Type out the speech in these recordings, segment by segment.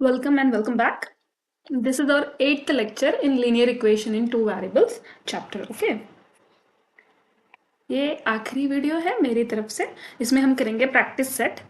Welcome and welcome back. This is our 8th lecture in linear equation in two variables chapter. Okay. ये आखिरी video है मेरी तरफ से. इसमें हम करेंगे प्रैक्टिस सेट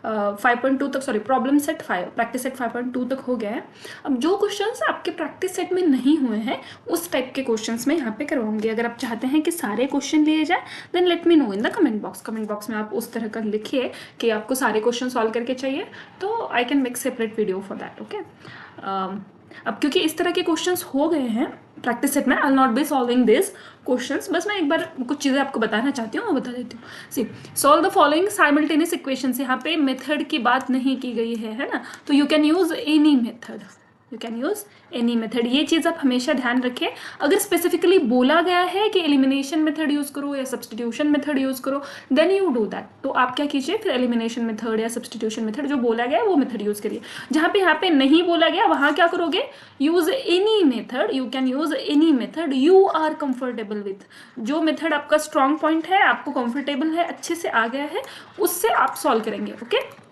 5.2 तक, sorry problem set 5, practice set 5.2 तक हो गया है. अब जो क्वेश्चंस आपके प्रैक्टिस सेट में नहीं हुए हैं उस टाइप के क्वेश्चंस में यहाँ पे करवाऊंगी. अगर आप चाहते हैं कि सारे क्वेश्चन लिए जाए then let me know in the comment box. Comment box में आप उस तरह का लिखिए कि आपको सारे क्वेश्चन सॉल्व करके चाहिए, तो I can make separate video for that. Okay. अब क्योंकि इस तरह के क्वेश्चंस हो गए हैं प्रैक्टिस सेट में, I will not be solving this questions. बस मैं एक बार कुछ चीज़ें आपको बताना चाहती हूँ, वो बता देती हूँ. C solve the following simultaneous equations. यहाँ पे मेथड की बात नहीं की गई है ना, तो you can use any method. You can use any method. ये चीज़ आप हमेशा ध्यान रखें. अगर स्पेसिफिकली बोला गया है कि एलिमिनेशन मेथड यूज़ करो या सब्सटीट्यूशन मेथड यूज़ करो देन यू डू दैट. तो आप क्या कीजिए, फिर एलिमिनेशन मेथड या सब्सटीट्यूशन मेथड जो बोला गया है वो मेथड यूज़ करिए. जहाँ पे यहाँ पे नहीं बोला गया वहाँ क्या करोगे, use any method. You can use any method you are comfortable with. जो मेथड आपका स्ट्रॉन्ग पॉइंट है, आपको कंफर्टेबल है, अच्छे से आ गया है, उससे आप सॉल्व करेंगे. ओके.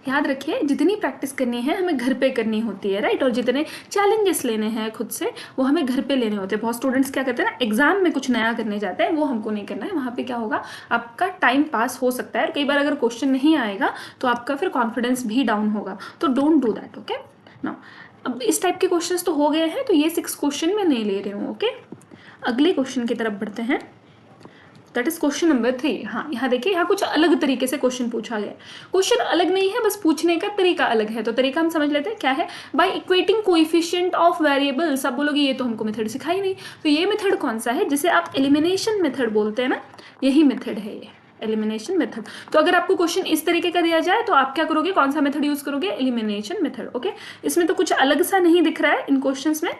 याद रखिए जितनी प्रैक्टिस करनी है हमें घर पे करनी होती है, राइट. और जितने चैलेंजेस लेने हैं खुद से वो हमें घर पे लेने होते हैं. बहुत स्टूडेंट्स क्या करते हैं ना, एग्जाम में कुछ नया करने जाते हैं, वो हमको नहीं करना है. वहाँ पे क्या होगा, आपका टाइम पास हो सकता है और कई बार अगर क्वेश्चन नहीं आएगा तो आपका फिर कॉन्फिडेंस भी डाउन होगा. तो don't do that. Okay. Now अब इस टाइप के क्वेश्चन तो हो गए हैं, तो ये 6 क्वेश्चन मैं नहीं ले रही हूँ. ओके. अगले क्वेश्चन की तरफ बढ़ते हैं. That is question number 3. हाँ, यहाँ देखिए, यहाँ कुछ अलग तरीके से क्वेश्चन पूछा गया है. क्वेश्चन अलग नहीं है, बस पूछने का तरीका अलग है. तो तरीका हम समझ लेते हैं क्या है. By equating coefficient of variable. सब बोलोगे ये तो हमको मेथड सिखाई नहीं. तो ये मेथड कौन सा है, जिसे आप एलिमिनेशन मेथड बोलते हैं ना, यही मेथड है ये, एलिमिनेशन मेथड. तो अगर आपको क्वेश्चन इस तरीके का दिया जाए तो आप क्या करोगे, कौन सा मेथड यूज करोगे, एलिमिनेशन मेथड. ओके. इसमें तो कुछ अलग सा नहीं दिख रहा है इन क्वेश्चंस में,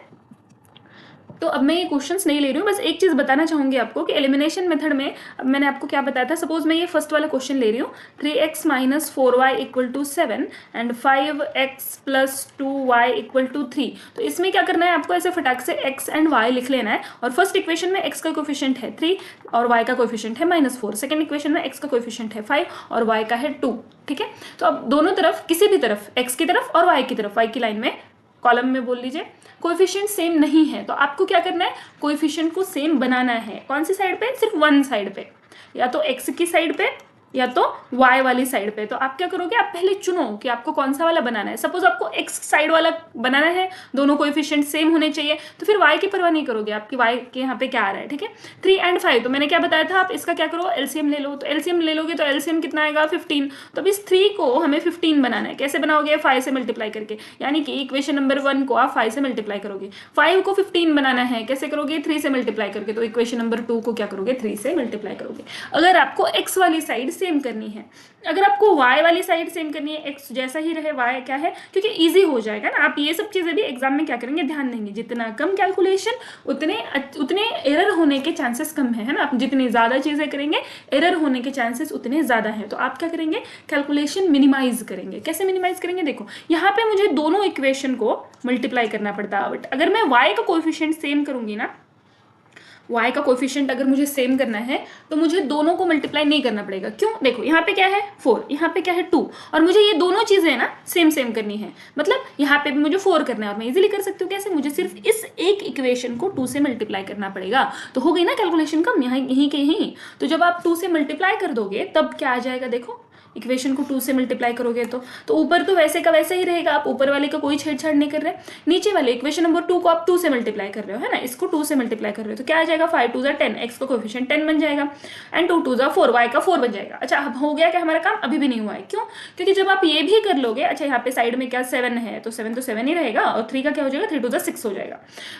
तो अब मैं ये क्वेश्चंस नहीं ले रही हूँ. बस एक चीज़ बताना चाहूँगी आपको कि एलिमिनेशन मेथड में अब मैंने आपको क्या बताया था. सपोज मैं ये फर्स्ट वाला क्वेश्चन ले रही हूँ, 3x minus 4y equal to 7 and 5x plus 2y equal to 3. तो इसमें क्या करना है आपको, ऐसे फटाक से x एंड y लिख लेना है. और फर्स्ट इक्वेशन में x का कोएफिशिएंट है 3 और y का कोएफिशिएंट है -4. सेकंड इक्वेशन में x का कोएफिशिएंट है 5 और y का है 2. ठीक है. तो अब दोनों तरफ, किसी भी तरफ, x की तरफ और y की तरफ, y की लाइन में, कॉलम में बोल लीजिए, कोएफिशिएंट सेम नहीं है. तो आपको क्या करना है, कोएफिशिएंट को सेम बनाना है. कौन सी साइड पे, सिर्फ वन साइड पे, या तो x की साइड पे या तो y वाली साइड पे. तो आप क्या करोगे, आप पहले चुनो कि आपको कौन सा वाला बनाना है. सपोज आपको x साइड वाला बनाना है, दोनों कोएफिशिएंट सेम होने चाहिए, तो फिर y की परवाह नहीं करोगे, आपकी y के यहाँ पे क्या आ रहा है. ठीक है. 3 एंड 5, तो मैंने क्या बताया था, आप इसका क्या करो, एलसीएम ले लो. तो एलसीएम ले लोगे तो एलसीएम कितना आएगा, 15. तो अब इस 3 को हमें 15 बनाना है. कैसे बनाओगे, 5 से मल्टीप्लाई करके. यानी कि इक्वेशन नंबर 1 को आप 5 से मल्टीप्लाई करोगे. 5 को 15 बनाना है, कैसे करोगे, 3 से मल्टीप्लाई करके. तो इक्वेशन नंबर 2 को क्या करोगे, 3 से मल्टीप्लाई करोगे. अगर आपको x वाली साइड सेम करनी है, अगर आपको y वाली साइड सेम करनी है, x जैसा ही रहे, y क्या है, क्योंकि इजी हो जाएगा ना. आप ये सब चीजें भी एग्जाम में क्या करेंगे, ध्यान देंगे. जितना कम कैलकुलेशन उतने एरर होने के चांसेस कम है ना. आप जितनी ज्यादा चीजें करेंगे एरर होने के चांसेस उतने ज्यादा हैं. तो आप क्या करेंगे, कैलकुलेशन मिनिमाइज करेंगे. कैसे मिनिमाइज करेंगे, देखो यहाँ पे मुझे दोनों इक्वेशन को मल्टीप्लाई करना पड़ता है. बट अगर मैं y का कोएफिशिएंट सेम करूंगी ना, y का कोएफिशिएंट अगर मुझे सेम करना है तो मुझे दोनों को मल्टीप्लाई नहीं करना पड़ेगा. क्यों, देखो यहाँ पे क्या है 4, यहाँ पे क्या है 2, और मुझे ये दोनों चीजें ना सेम सेम करनी है. मतलब यहाँ पे भी मुझे 4 करना है, और मैं इजीली कर सकती हूँ. कैसे, मुझे सिर्फ इस एक इक्वेशन को 2 से मल्टीप्लाई करना पड़ेगा. तो हो गई ना कैलकुलेशन कम, यहाँ यहीं के यहीं. तो जब आप 2 से मल्टीप्लाई कर दोगे तब क्या आ जाएगा, देखो इक्वेशन को 2 से मल्टीप्लाई करोगे तो ऊपर तो वैसे का वैसे ही रहेगा. आप ऊपर वाले का कोई छेड़छाड़ नहीं कर रहे. नीचे वाले इक्वेशन नंबर 2 को आप 2 से मल्टीप्लाई कर रहे हो, है ना. इसको 2 से मल्टीप्लाई कर रहे हो तो क्या आ जाएगा, 5 2 10, x का कोएफिशिएंट 10 बन जाएगा, एंड 2 2 4, y का 4 बन जाएगा. अच्छा, अब हो गया क्या हमारा काम, अभी भी नहीं हुआ है. क्यों, क्योंकि जब आप ये भी कर लोगे, अच्छा यहाँ पे साइड में क्या 7 है, तो 7 तो 7 ही रहेगा, और 3 का क्या हो जाएगा, 3 2 6 हो जाएगा.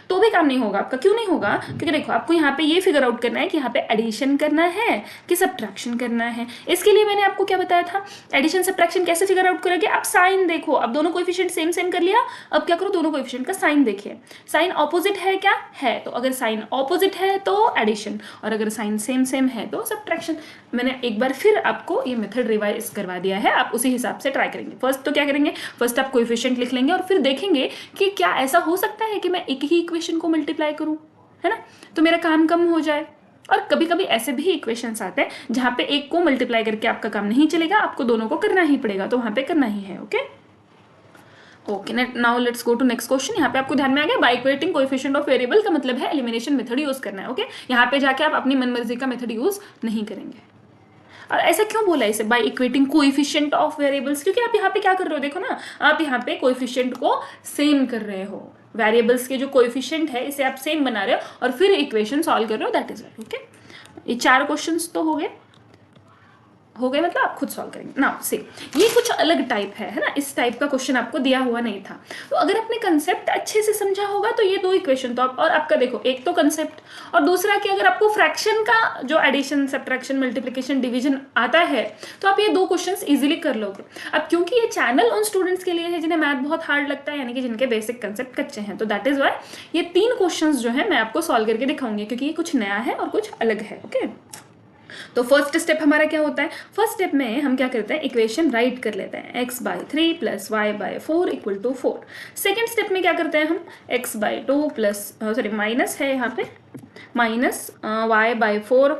तो भी काम नहीं होगा आपका. क्यों नहीं होगा, क्योंकि देखो आपको यहाँ पे ये फिगर आउट करना है कि यहाँ पे एडिशन करना है कि सब्ट्रैक्शन करना है. इसके लिए मैंने आपको क्या बताया था, एडिशन सब्ट्रैक्शन कैसे फिगर आउट करोगे, आप साइन देखो. अब दोनों कोएफिशिएंट सेम सेम कर लिया, अब क्या करो, दोनों कोएफिशिएंट का साइन देखिए. साइन ऑपोजिट है क्या, है. तो अगर साइन ऑपोजिट है तो एडिशन, और अगर साइन सेम सेम है तो सब्ट्रैक्शन. मैंने एक बार फिर आपको ये मेथड रिवाइज करवा दिया है, आप उसी हिसाब से ट्राई करेंगे. फर्स्ट तो क्या करेंगे, फर्स्ट आप कोएफिशिएंट लिख लेंगे और फिर देखेंगे कि क्या ऐसा हो सकता है कि मैं एक ही इक्वेशन को मल्टीप्लाई करूं, है ना, तो मेरा काम कम हो जाए. और कभी कभी ऐसे भी इक्वेशंस आते हैं जहाँ पे एक को मल्टीप्लाई करके आपका काम नहीं चलेगा, आपको दोनों को करना ही पड़ेगा, तो वहाँ पे करना ही है। Okay now let's go to next question. यहाँ पे आपको ध्यान में आ गया, by equating coefficient of variable का मतलब है एलिमिनेशन मेथड यूज करना है। ओके यहाँ पे जाके आप अपनी मनमर्जी का मेथड यूज नहीं करेंगे। और ऐसा क्यों बोला इसे by equating coefficient of variables, क्योंकि आप यहाँ पे क्या कर रहे हो, देखो ना, आप यहाँ पे कोएफिशिएंट को सेम कर रहे हो, वेरिएबल्स के जो कोएफिशिएंट है इसे आप सेम बना रहे हो और फिर इक्वेशन सॉल्व कर रहे हो, दैट इज वाई। ओके ये 4 क्वेश्चंस तो हो गए मतलब आप खुद सॉल्व करेंगे ना। से ये कुछ अलग टाइप है ना, इस टाइप का क्वेश्चन आपको दिया हुआ नहीं था। तो अगर आपने कंसेप्ट अच्छे से समझा होगा तो ये 2 इक्वेशन तो आप, और आपका देखो एक तो कंसेप्ट और दूसरा कि अगर आपको फ्रैक्शन का जो एडिशन सब्ट्रैक्शन मल्टीप्लिकेशन डिवीजन आता है तो आप ये 2 क्वेश्चंस इजीली कर लोगे। अब क्योंकि ये चैनल उन स्टूडेंट्स के लिए है जिन्हें मैथ बहुत हार्ड लगता है, यानी कि जिनके बेसिक कंसेप्ट कच्चे हैं, तो दैट इज वाई ये 3 क्वेश्चंस जो है मैं आपको सॉल्व करके दिखाऊंगी, क्योंकि ये कुछ नया है और कुछ अलग है। ओके तो फर्स्ट स्टेप हमारा क्या होता है, फर्स्ट स्टेप में हम क्या करते हैं, इक्वेशन राइट कर लेते हैं, x/3 + y/4 = 4। सेकेंड स्टेप में क्या करते हैं हम, x/2 प्लस सॉरी माइनस है यहाँ पे, माइनस y/4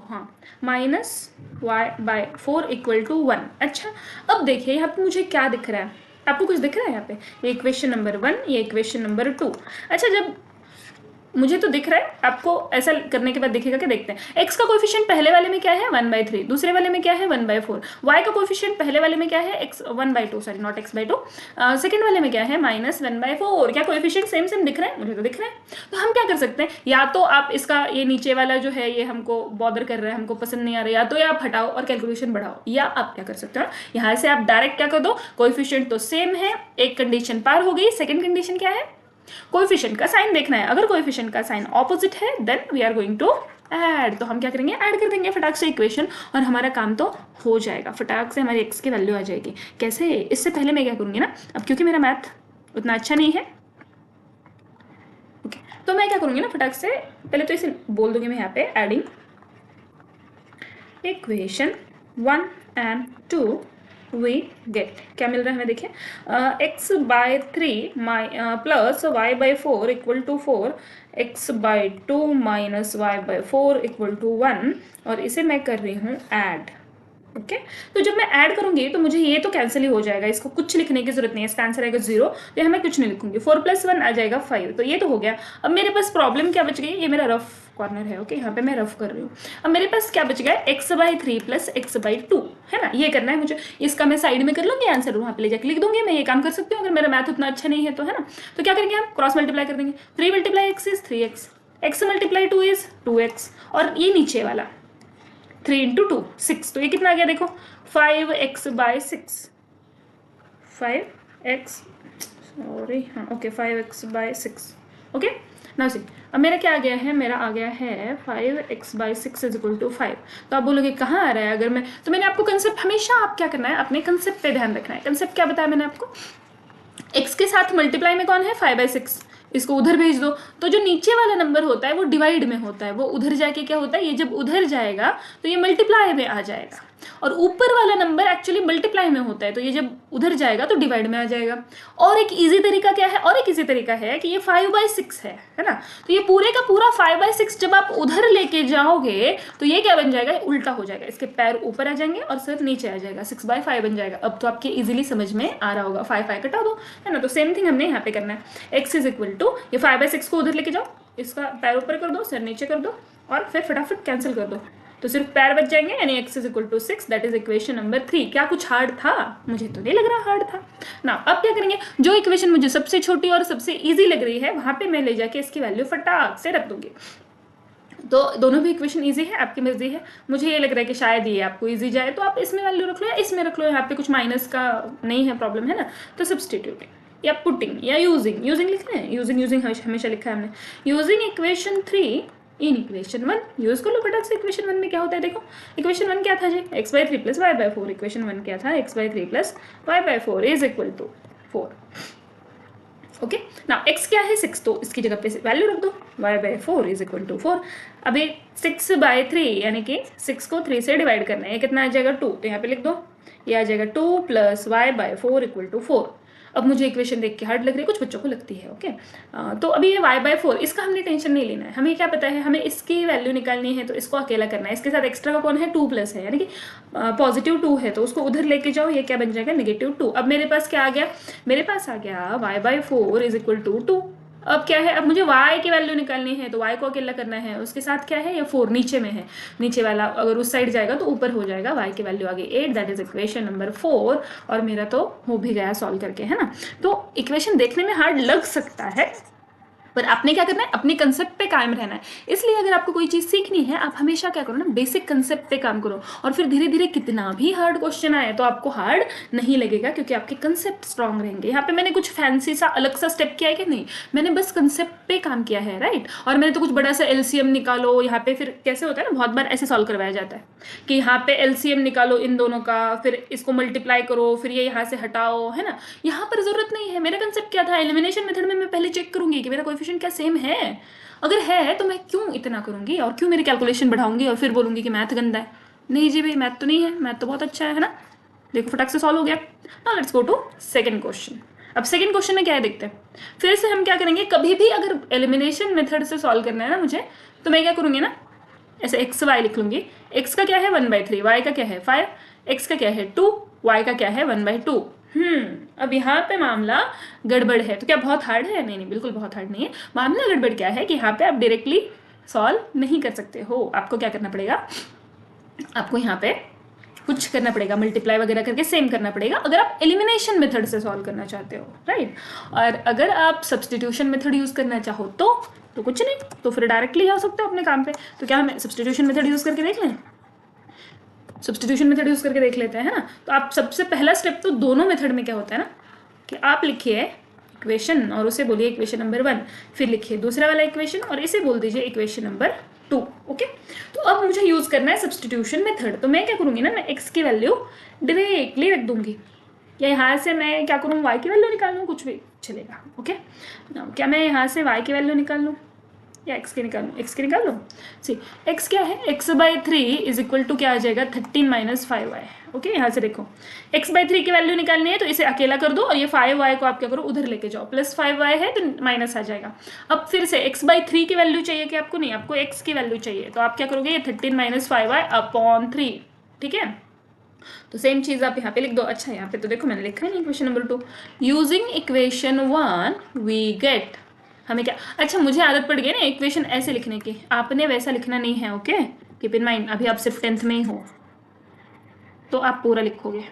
हाँ -y/4 = 1। अच्छा अब देखिए यहाँ पे मुझे क्या दिख रहा है, आपको कुछ दिख रहा है यहाँ पे, ये इक्वेशन नंबर 1, ये इक्वेशन नंबर 2। अच्छा जब मुझे तो दिख रहा है, आपको ऐसा करने के बाद दिखेगा कि देखते हैं x का कोएफिशिएंट पहले वाले में क्या है 1/3, दूसरे वाले में क्या है 1/4, y का कोएफिशिएंट पहले वाले में क्या है x 1/2 sorry not x/2, second वाले में क्या है -1/4। क्या कोएफिशिएंट सेम सेम दिख रहे हैं, मुझे तो दिख रहे हैं। तो हम क्या कर सकते हैं, या तो आप इसका ये नीचे वाला जो है ये हमको बॉदर कर रहा है, हमको पसंद नहीं आ रहा है, या तो आप हटाओ और कैलकुलेशन बढ़ाओ, या आप क्या कर सकते हो यहाँ से आप डायरेक्ट क्या कर दो, कोएफिशिएंट तो सेम है, एक कंडीशन पार हो गई। सेकेंड कंडीशन क्या है, कोएफिशिएंट का साइन देखना है, अगर कोएफिशिएंट का साइन ऑपोजिट है then we are going to add, तो हम क्या करेंगे, ऐड कर देंगे फटाक से इक्वेशन और हमारा काम तो हो जाएगा, फटाक से हमारी x की वैल्यू आ जाएगी। कैसे, इससे पहले मैं क्या करूंगी ना, अब क्योंकि मेरा मैथ उतना अच्छा नहीं है ओके तो मैं क्या करूंगी ना, फटाक से पहले तो इसे बोल दूंगी मैं यहाँ पे, adding equation 1 and 2 we get, क्या मिल रहा है हमें, देखिए x/3 plus y/4 = 4, x/2 minus y/4 = 1, और इसे मैं कर रही हूँ ऐड। ओके तो जब मैं ऐड करूंगी तो मुझे ये तो कैंसिल ही हो जाएगा, इसको कुछ लिखने की जरूरत नहीं है, इसका आंसर आएगा 0, तो यहाँ मैं कुछ नहीं लिखूंगी, 4 + 1 आ जाएगा 5, तो ये तो हो गया। अब मेरे पास प्रॉब्लम क्या बच गई, ये मेरा रफ कॉर्नर है। ओके यहाँ पे मैं रफ कर रही हूँ। अब मेरे पास क्या बच गया, x/3 + x/2 है ना, ये करना है मुझे, इसका मैं साइड में कर लूंगी, आंसर वहाँ पे ले जाकर लिख दूंगी, मैं ये काम कर सकती हूँ अगर मेरा मैथ उतना अच्छा नहीं है तो, है ना। तो क्या करेंगे हम, क्रॉस मल्टीप्लाई कर देंगे, 3 × x = 3x, x × 2 = 2x, और ये नीचे वाला 3 × 2 6, तो ये कितना आ गया देखो 5x/6, 5x सॉरी हाँ okay 5x/6। Okay now see, अब मेरा क्या आ गया है, मेरा आ गया है 5x/6 = 5। तो आप बोलोगे कहाँ आ रहा है, अगर मैं, तो मैंने आपको कंसेप्ट, हमेशा आप क्या करना है, अपने कंसेप्ट पे ध्यान रखना है। कंसेप्ट क्या बताया मैंने आपको, x के साथ मल्टीप्लाई में कौन है 5/6, इसको उधर भेज दो, तो जो नीचे वाला नंबर होता है वो डिवाइड में होता है, वो उधर जाके क्या होता है, ये जब उधर जाएगा तो ये मल्टीप्लाई में आ जाएगा, और ऊपर वाला नंबर एक्चुअली मल्टीप्लाई में होता है, तो ये जब उधर जाएगा तो डिवाइड में आ जाएगा। और एक इजी तरीका क्या है, और एक इजी तरीका है कि ये 5/6 है ना, तो ये पूरे का पूरा 5/6 जब आप उधर लेके जाओगे तो ये क्या बन जाएगा, उल्टा हो जाएगा, इसके पैर ऊपर आ जाएंगे और सिर नीचे आ जाएगा, 6/5 बन जाएगा। अब तो आपके इजीली समझ में आ रहा होगा, 5 कटा दो, है ना। तो सेम थिंग हमने यहाँ पे करना है, x = ये 5/6 को उधर लेके जाओ, इसका पैर ऊपर कर दो, सिर नीचे कर दो, और फिर फटाफट कैंसिल कर दो, तो सिर्फ पैर बच जाएंगे, यानी x = 6, that is equation number 3। क्या कुछ हार्ड था, मुझे तो नहीं लग रहा हार्ड था ना। अब क्या करेंगे, जो इक्वेशन मुझे सबसे छोटी और सबसे इजी लग रही है वहां पे मैं ले जाके इसकी वैल्यू फटाक से रख दूंगी। तो दोनों भी इक्वेशन इजी है, आपकी मर्जी है। मुझे ये लग रहा है कि शायद ये आपको इजी जाए, तो आप इसमें वैल्यू रख लो या इसमें रख लो, यहाँ पे कुछ माइनस का नहीं है प्रॉब्लम, है ना। तो सब्सटीट्यूटिंग या पुटिंग या यूजिंग लिखना है, यूजिंग हमेशा लिखा है हमने, using equation 3 in equation 1, use कर लो फटाक से। इक्वेशन 1 में क्या होता है, देखो इक्वेशन 1 क्या था जी, x/3 + y/4, इक्वेशन 1 क्या था, x/3 + y/4 = 4। ओके ना, x क्या है 6, तो इसकी जगह पे वैल्यू रख दो, y/4 = 4। अब ये 6/3 यानी कि 6 को 3 से डिवाइड करना है, ये कितना आ जाएगा 2, तो यहाँ पे लिख दो, ये आ जाएगा 2 + y/4 = 4। अब मुझे इक्वेशन देख के हार्ड लग रही है, कुछ बच्चों को लगती है। ओके, तो अभी ये y/4, इसका हमने टेंशन नहीं लेना है, हमें क्या पता है, हमें इसकी वैल्यू निकालनी है, तो इसको अकेला करना है। इसके साथ एक्स्ट्रा का कौन है, 2 प्लस है, यानी कि +2 है, तो उसको उधर लेके जाओ, ये क्या बन जाएगा, -2। अब मेरे पास क्या आ गया, मेरे पास आ गया y/4 = 2। अब क्या है, अब मुझे y की वैल्यू निकालनी है, तो y को अकेला करना है, उसके साथ क्या है, ये 4 नीचे में है, नीचे वाला अगर उस साइड जाएगा तो ऊपर हो जाएगा, y की वैल्यू आ गई 8, दैट इज इक्वेशन नंबर 4। और मेरा तो हो भी गया सॉल्व करके, है ना। तो इक्वेशन देखने में हार्ड लग सकता है, पर आपने क्या करना है, अपने कंसेप्ट पे कायम रहना है। इसलिए अगर आपको कोई चीज़ सीखनी है, आप हमेशा क्या करो ना, बेसिक कंसेप्ट पे काम करो, और फिर धीरे धीरे कितना भी हार्ड क्वेश्चन आए तो आपको हार्ड नहीं लगेगा, क्योंकि आपके कंसेप्ट स्ट्रांग रहेंगे। यहाँ पे मैंने कुछ फैंसी सा अलग सा स्टेप किया है कि नहीं, मैंने बस कंसेप्ट पे काम किया है, राइट। और मैंने तो कुछ बड़ा सा एलसीएम निकालो, यहाँ पे फिर कैसे होता है ना, बहुत बार ऐसे सॉल्व करवाया जाता है कि यहाँ पे एलसीएम निकालो इन दोनों का, फिर इसको मल्टीप्लाई करो, फिर ये यहाँ से हटाओ, है ना। यहाँ पर जरूरत नहीं है। मेरा कंसेप्ट क्या था, एलिमिनेशन मेथड में मैं पहले चेक करूंगी कि मेरा कोएफिशिएंट क्या सेम है, अगर है तो मैं क्यों इतना करूंगी और क्यों मेरी कैलकुलेशन बढ़ाऊंगी और फिर बोलूंगी कि मैथ गंदा है। नहीं जी भाई, मैथ तो नहीं है, मैथ तो बहुत अच्छा है ना। देखो फटाक से सॉल्व हो गया। Now let's go to second question. अब सेकंड क्वेश्चन में क्या है देखते हैं। फिर से हम क्या करेंगे, कभी भी अगर एलिमिनेशन मेथड से सॉल्व करना है ना मुझे, तो मैं क्या करूंगी ना, ऐसे एक्स वाई लिख लूंगी। एक्स का क्या है 1/3, वाई का क्या है 5, एक्स का क्या है 2, वाई का क्या है 1/2। अब यहाँ पे मामला गड़बड़ है, तो क्या बहुत हार्ड है, नहीं नहीं बिल्कुल बहुत हार्ड नहीं है। मामला गड़बड़ क्या है कि यहाँ पे आप डायरेक्टली सॉल्व नहीं कर सकते हो, आपको क्या करना पड़ेगा, आपको यहाँ पे कुछ करना पड़ेगा, मल्टीप्लाई वगैरह करके सेम करना पड़ेगा, अगर आप एलिमिनेशन मेथड से सॉल्व करना चाहते हो, राइट। और अगर आप सब्सटीट्यूशन मेथड यूज करना चाहो तो कुछ नहीं, तो फिर डायरेक्टली जा सकते हो अपने काम पे। तो क्या हम सब्सटीट्यूशन मेथड यूज करके देख लें, सब्सटीट्यूशन मेथड यूज करके देख लेते हैं, है ना। तो आप सबसे पहला स्टेप तो दोनों मेथड में क्या होता है ना, कि आप लिखिए इक्वेशन और उसे बोलिए इक्वेशन नंबर 1, फिर लिखिए दूसरा वाला इक्वेशन और इसे बोल दीजिए इक्वेशन नंबर 2। ओके, तो अब मुझे यूज करना है सब्सटीट्यूशन मेथड। तो मैं क्या करूंगी ना, मैं एक्स की वैल्यू डायरेक्टली रख दूंगी, या यहाँ से मैं क्या करूँ, वाई की वैल्यू निकाल लूँ, कुछ भी चलेगा। ओके, क्या मैं यहाँ से वाई की वैल्यू निकाल लूँ या एक्स की निकाल लूँ, एक्स की निकाल लो। सी एक्स क्या है, x/3 = क्या आ जाएगा 13 - 5y। ओके, यहाँ से देखो x/3 की वैल्यू निकालनी है, तो इसे अकेला कर दो और ये 5y को आप क्या करो, उधर लेके जाओ, +5y है तो माइनस आ जाएगा। अब फिर से x/3 की वैल्यू चाहिए कि आपको, नहीं आपको x की वैल्यू चाहिए, तो आप क्या करोगे, ये 13 - 5y/3, ठीक है। तो सेम चीज आप यहाँ पे लिख दो। अच्छा यहाँ पे तो देखो मैंने लिखा है नहीं, equation number 2 using equation 1 we get, हमें क्या, अच्छा मुझे आदत पड़ गई ना इक्वेशन ऐसे लिखने की, आपने वैसा लिखना नहीं है। ओके, कीप इन माइंड, अभी आप सिर्फ 10th में ही हो तो आप पूरा लिखोगे,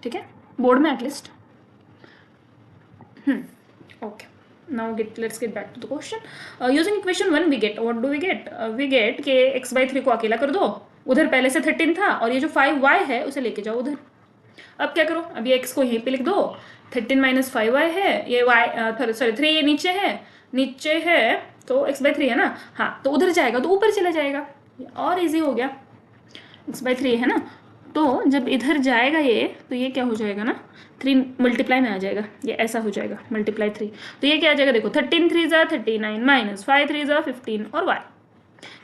ठीक है, बोर्ड में at least. Okay, now let's get back to the question. Using equation 1 we get, what do we get, we get के x/3 को अकेला कर दो, उधर पहले से 13 था, और ये जो 5y है उसे लेके जाओ उधर। अब क्या करो, अब ये x को यहीं पे लिख दो, 13 - 5y है, ये y सॉरी 3 ये नीचे है तो x/3 है ना, हाँ तो उधर जाएगा तो ऊपर चला जाएगा, और इजी हो गया। x/3 है ना, तो जब इधर जाएगा ये, तो ये क्या हो जाएगा ना, 3 मल्टीप्लाई में आ जाएगा, ये ऐसा हो जाएगा मल्टीप्लाई 3, तो ये क्या आ जाएगा, देखो 13 3 = 39 - 5 3 = 15 और y,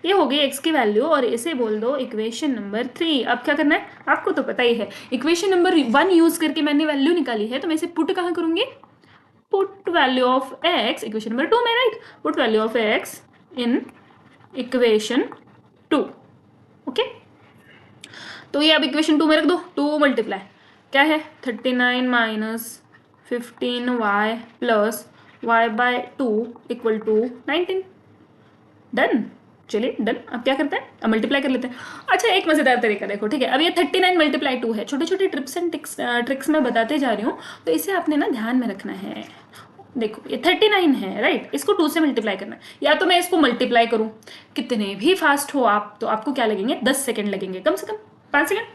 ये हो गई x की वैल्यू, और इसे बोल दो इक्वेशन नंबर 3। अब क्या करना है, आपको तो पता ही है, इक्वेशन नंबर 1 यूज करके मैंने वैल्यू निकाली है, तो मैं इसे पुट कहाँ करूंगी, put value of x equation number 2 में, right, put value of x in equation 2। Okay, तो ये अब इक्वेशन 2 में रख दो, 2 मल्टीप्लाई क्या है 39 - 15y + y/2 = 19। डन, चलिए डन। अब क्या करते हैं, अब मल्टीप्लाई कर लेते हैं। अच्छा एक मजेदार तरीका देखो, ठीक है, अब ये 39 × 2 है, छोटे छोटे टिप्स एंड ट्रिक्स मैं बताते जा रही हूँ, तो इसे आपने ना ध्यान में रखना है। देखो ये 39 है, राइट, इसको 2 से मल्टीप्लाई करना है, या तो मैं इसको मल्टीप्लाई करूँ, कितने भी फास्ट हो आप, तो आपको क्या लगेंगे 10 सेकेंड लगेंगे, कम से कम 5 सेकेंड,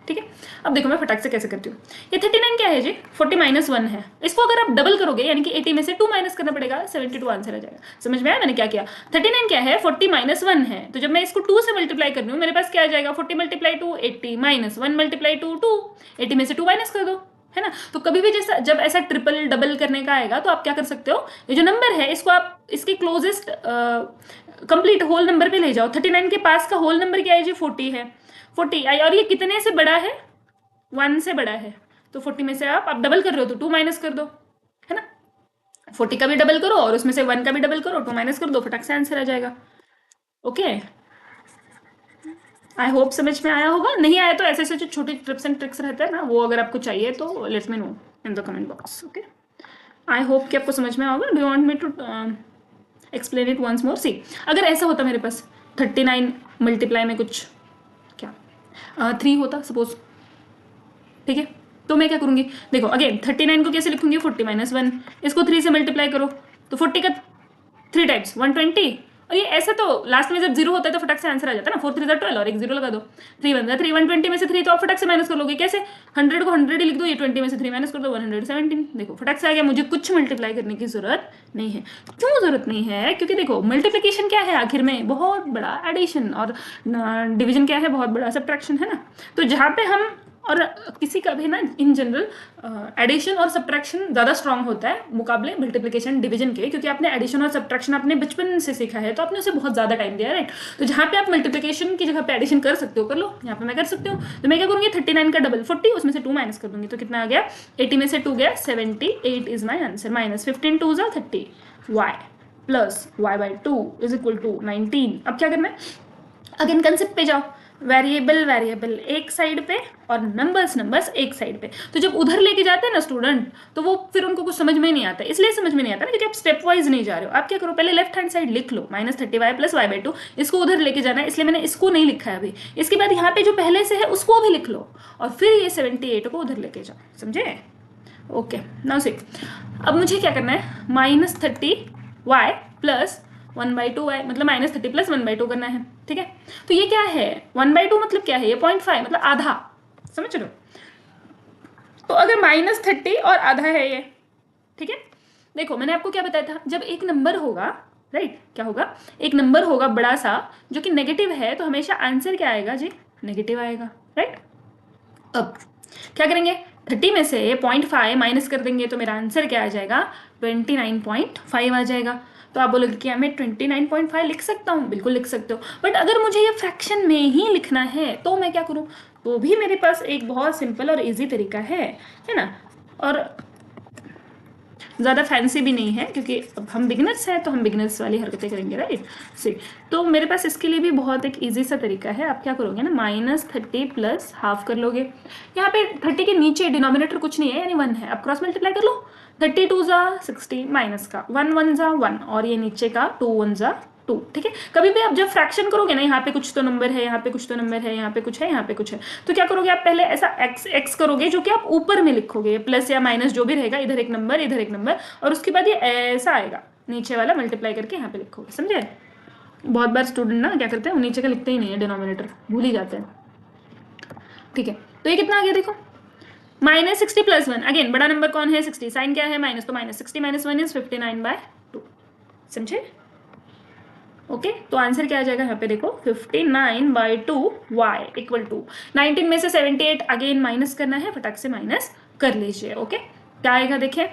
ठीक है। अब देखो मैं फटाक से कैसे करती हूँ, ये 39 क्या है जी, 40 - 1 है, इसको अगर आप डबल करोगे यानी कि 80 में से 2 माइनस करना पड़ेगा, 72 आंसर आ जाएगा। समझ में आया मैंने क्या किया, 39 क्या है 40 - 1 है, तो जब मैं इसको 2 से मल्टीप्लाई कर रही हूँ, मेरे पास क्या आ जाएगा 40 × 2 80 - 1 × 2 2, 80 में से 2 माइनस कर दो, है ना। तो कभी भी जैसा जब ऐसा ट्रिपल डबल करने का आएगा, तो आप क्या कर सकते हो, ये जो नंबर है इसको आप इसके क्लोजेस्ट कंप्लीट होल नंबर पे ले जाओ। 39 के पास का होल नंबर क्या है जी 40 है, 40 और ये कितने से बड़ा है 1 से बड़ा है, तो 40 में से आप डबल कर रहे हो तो 2 माइनस कर दो, 40 का भी डबल करो और उसमें से 1 का भी डबल करो, 2 माइनस कर दो, फटाक से आंसर आ जाएगा। ओके, आई होप समझ में आया होगा। नहीं आया तो ऐसे ऐसे जो छोटे टिप्स एंड ट्रिक्स रहते हैं ना, वो अगर आपको चाहिए तो let me know in the comment box. Okay, I hope कि आपको समझ में आएगा। Do you want me to explain it once more? See, अगर ऐसा होता मेरे पास 39 मल्टीप्लाई में कुछ क्या 3 होता सपोज, ठीक है, तो मैं क्या करूंगी? देखो अगेन 39 को कैसे लिखूंगी? 40 माइनस 1, इसको 3 से मल्टीप्लाई करो तो 40 का 3 टाइम्स 120। और ये ऐसा तो लास्ट में जब 0 होता है तो फटाक से आंसर आ जाता है ना, 4 3 12 और एक 0 लगा दो, 3 1 3, 120 में से 3 तो आप फटाक से माइनस कर लोगे। कैसे? 100 को 100 ही लिख दो, ये 20 में से 3 माइनस कर दो, 117। देखो फटाक से आ गया, मुझे कुछ मल्टीप्लाई करने की जरूरत नहीं है। क्यों जरूरत नहीं है? क्योंकि देखो मल्टीप्लिकेशन क्या है आखिर में? बहुत बड़ा एडिशन, और डिवीजन क्या है? बहुत बड़ा सब्ट्रैक्शन है ना। तो जहाँ पे हम, और किसी का भी ना इन जनरल एडिशन और सब्ट्रैक्शन ज़्यादा स्ट्रांग होता है मुकाबले मल्टीप्लिकेशन डिवीजन के, क्योंकि आपने एडिशन और सब्ट्रैक्शन अपने बचपन से सीखा है, तो आपने उसे बहुत ज़्यादा टाइम दिया है, राइट। तो जहाँ पे आप मल्टीप्लिकेशन की जगह पे एडिशन कर सकते हो कर लो, यहाँ पे मैं कर सकती हूँ। तो मैं क्या करूँगी? 39 का डबल 40, उसमें से 2 माइनस कर दूंगी, तो कितना आ गया? 80 में से 2 गया 78 इज माई आंसर। माइनस 15 2 जा 30, y plus y by 2 is equal to 19। अब क्या करना है? अगेन कंसेप्ट पे जाओ, वेरिएबल वेरिएबल एक साइड पे और नंबर्स नंबर्स एक साइड पे। तो जब उधर लेके जाते हैं ना स्टूडेंट, तो वो फिर उनको कुछ समझ में नहीं आता। इसलिए समझ में नहीं आता ना क्योंकि आप स्टेप वाइज नहीं जा रहे हो। आप क्या करो? पहले लेफ्ट हैंड साइड लिख लो, -30y प्लस वाई बाई 2, इसको उधर लेके जाना है, इसलिए मैंने इसको नहीं लिखा है अभी। इसके बाद यहाँ पे जो पहले से है उसको भी लिख लो, और फिर ये 78 को उधर लेके जाओ, समझे? ओके, नाउ सी, अब मुझे क्या करना है? -30y प्लस 1/2y, मतलब -30 प्लस 1/2 करना है, ठीक है। तो ये क्या है? 1/2 मतलब क्या है? ये 0.5 मतलब आधा, समझ रहे हो? तो अगर -30 और आधा है ये, ठीक है। देखो मैंने आपको क्या बताया था, जब एक नंबर होगा, राइट, क्या होगा? एक नंबर होगा बड़ा सा जो कि नेगेटिव है, तो हमेशा आंसर क्या आएगा जी? नेगेटिव आएगा, राइट। अब क्या करेंगे? 30 में से 0.5 माइनस कर देंगे तो मेरा आंसर क्या आ जाएगा? 29.5 आ जाएगा। तो आप बोलोगे क्या मैं 29.5 लिख सकता हूँ? बिल्कुल लिख सकते हो, बट अगर मुझे ये फ्रैक्शन में ही लिखना है तो मैं क्या करूँ? तो भी मेरे पास एक बहुत सिंपल और इजी तरीका है ना, और ज़्यादा फैंसी भी नहीं है क्योंकि अब हम बिगिनर्स हैं तो हम बिगिनर्स वाली हरकतें करेंगे, राइट। सी, तो मेरे पास इसके लिए भी बहुत एक इजी सा तरीका है। आप क्या करोगे ना, -30 प्लस हाफ कर लोगे। यहाँ पे 30 के नीचे डिनोमिनेटर कुछ नहीं है, यानी 1 है। आप क्रॉस मल्टीप्लाई कर लो, 32 जा 60 माइनस का 1 1 जा 1 और ये नीचे का 2 1 जा 2, ठीक है। कभी भी आप जब फ्रैक्शन करोगे ना, यहाँ पे कुछ तो नंबर है, यहाँ पे कुछ तो नंबर है, यहाँ पे कुछ है, यहाँ पे कुछ है, तो क्या करोगे आप? पहले ऐसा x करोगे जो कि आप ऊपर में लिखोगे, प्लस या माइनस जो भी रहेगा, इधर एक नंबर इधर एक नंबर, और उसके बाद ये ऐसा आएगा नीचे वाला मल्टीप्लाई करके यहाँ पे लिखोगे, समझे? बहुत बार स्टूडेंट ना क्या करते हैं, नीचे का लिखते ही नहीं है, डिनोमिनेटर भूल ही जाते हैं, ठीक है। तो ये कितना आ गया देखो, -60 प्लस 1, अगेन बड़ा नंबर कौन है? 60, साइन क्या है? माइनस, तो -60 माइनस 1 इज 59/2, समझे? ओके, तो आंसर क्या आ जाएगा यहाँ पे देखो, 59/2 y इक्वल टू 19 में से 78 अगेन माइनस करना है, फटाक से माइनस कर लीजिए। ओके, क्या आएगा देखिए।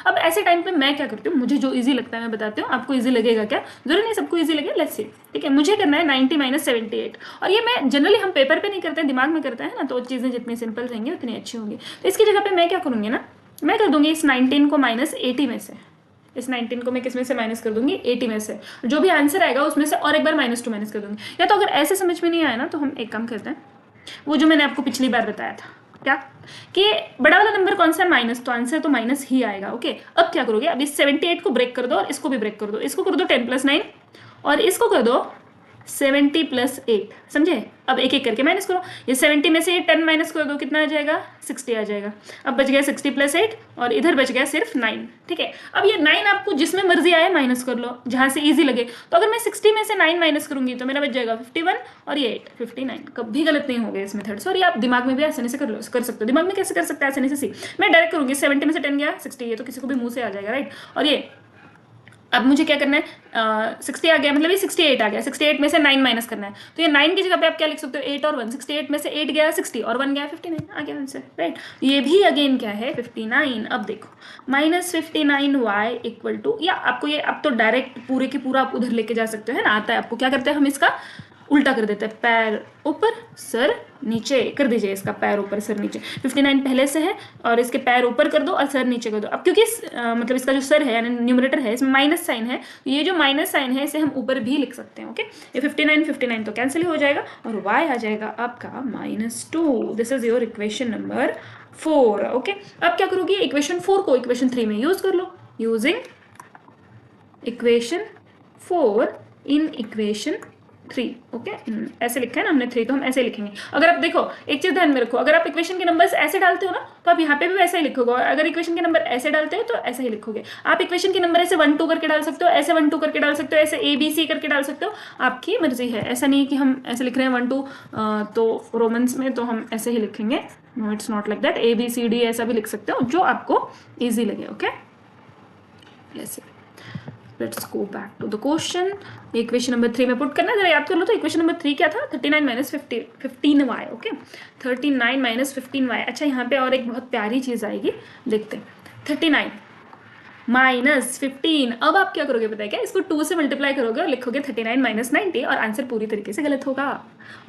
अब ऐसे टाइम पे मैं क्या करती हूँ, मुझे जो इजी लगता है मैं बताती हूँ, आपको इजी लगेगा क्या? जरूर नहीं सबको इजी लगे, लेट्स सी, ठीक है। मुझे करना है 90 माइनस 78, और ये मैं जनरली हम पेपर पे नहीं करते हैं, दिमाग में करते हैं ना, तो चीज़ें जितनी सिंपल रहेंगी उतनी अच्छी होंगी। तो इसकी जगह पे मैं क्या करूँगी ना, मैं कर दूंगी इस 19 को -80 में से, इस 19 को मैं किस में से माइनस कर दूंगी? 80 में से। जो भी आंसर आएगा उसमें से और एक बार -2 माइनस कर दूंगी। या तो अगर ऐसे समझ में नहीं आया ना, तो हम एक काम करते हैं, वो जो मैंने आपको पिछली बार बताया था, क्या कि बड़ा वाला नंबर कौन सा है? माइनस, तो आंसर तो माइनस ही आएगा। ओके, अब क्या करोगे? अब इस 78 को ब्रेक कर दो और इसको भी ब्रेक कर दो। इसको कर दो 10 + 9 और इसको कर दो 70 + 8, समझे? अब एक एक करके माइनस करो। ये 70 में से 10 माइनस कर दो, कितना आ जाएगा? 60 आ जाएगा। अब बच गया 60 + 8 और इधर बच गया सिर्फ 9, ठीक है। अब ये 9 आपको जिसमें मर्जी आए माइनस कर लो, जहाँ से ईजी लगे। तो अगर मैं 60 में से 9 माइनस करूंगी तो मेरा बच जाएगा 51 और ये 8, 59। कभी गलत नहीं होगा इस मेथड से, और ये आप दिमाग में भी आसानी से कर सकते हो। दिमाग में कैसे कर सकते हैं आसानी से? सी, मैं डायरेक्ट करूंगी, 70 में से 10 गया 60, ये तो किसी को भी मुंह से आ जाएगा, राइट। और ये अब मुझे क्या करना है, 60 आ गया, मतलब ये 68 आ गया, 68 में से 9 माइनस करना है। तो ये 9 की जगह पे आप क्या लिख सकते हो? 8 और 1, 68 में से 8 गया 60 और 1 गया 59, आ गया आंसर, राइट। ये भी अगेन क्या है? 59। अब देखो -59y इक्वल टू, या आपको ये अब तो डायरेक्ट पूरे की पूरा आप उधर लेके जा सकते हो, है ना, आता है आपको। क्या करते हैं हम इसका उल्टा कर देते हैं, पैर ऊपर सर नीचे कर दीजिए, इसका पैर ऊपर सर नीचे। 59 पहले से है और इसके पैर ऊपर कर दो और सर नीचे कर दो। अब क्योंकि मतलब इसका जो सर है यानी न्यूमरेटर है इसमें माइनस साइन है, तो ये जो माइनस साइन है इसे हम ऊपर भी लिख सकते हैं। ओके, ये 59 तो कैंसिल हो जाएगा और y आ जाएगा आपका -2। This is your equation number 4। Okay, अब क्या करोगे, इक्वेशन 4 को इक्वेशन 3 में यूज कर लो, using equation 4 in equation 3। Okay, ऐसे लिखा है ना हमने 3, तो हम ऐसे लिखेंगे। अगर आप देखो एक चीज ध्यान में रखो, अगर आप इक्वेशन के नंबर्स ऐसे डालते हो ना तो आप यहाँ पे भी वैसा ही लिखोगे, और अगर इक्वेशन के नंबर ऐसे डालते हो तो ऐसे ही लिखोगे। आप इक्वेशन के नंबर ऐसे 1 2 करके डाल सकते हो, ऐसे 1 2 करके डाल सकते हो, ऐसे ABC करके डाल सकते हो, आपकी मर्जी है। ऐसा नहीं है कि हम ऐसे लिख रहे हैं 1 2 तो रोमन्स में तो हम ऐसे ही लिखेंगे, no it's not like that. ABCD ऐसा भी लिख सकते हो जो आपको ईजी लगे। ओके, ऐसे let's go back to the question. Equation number 3 में पुट करना है, जरा याद कर लो। तो इक्वेशन नंबर 3 क्या था, 39 - 15y। Okay, 39 - 15y। अच्छा, यहाँ पे और एक बहुत प्यारी चीज आएगी, देखते हैं। 39 - 15। अब आप क्या करोगे पता है क्या, इसको 2 से मल्टीप्लाई करोगे और लिखोगे 39 - 90 और आंसर पूरी तरीके से गलत होगा।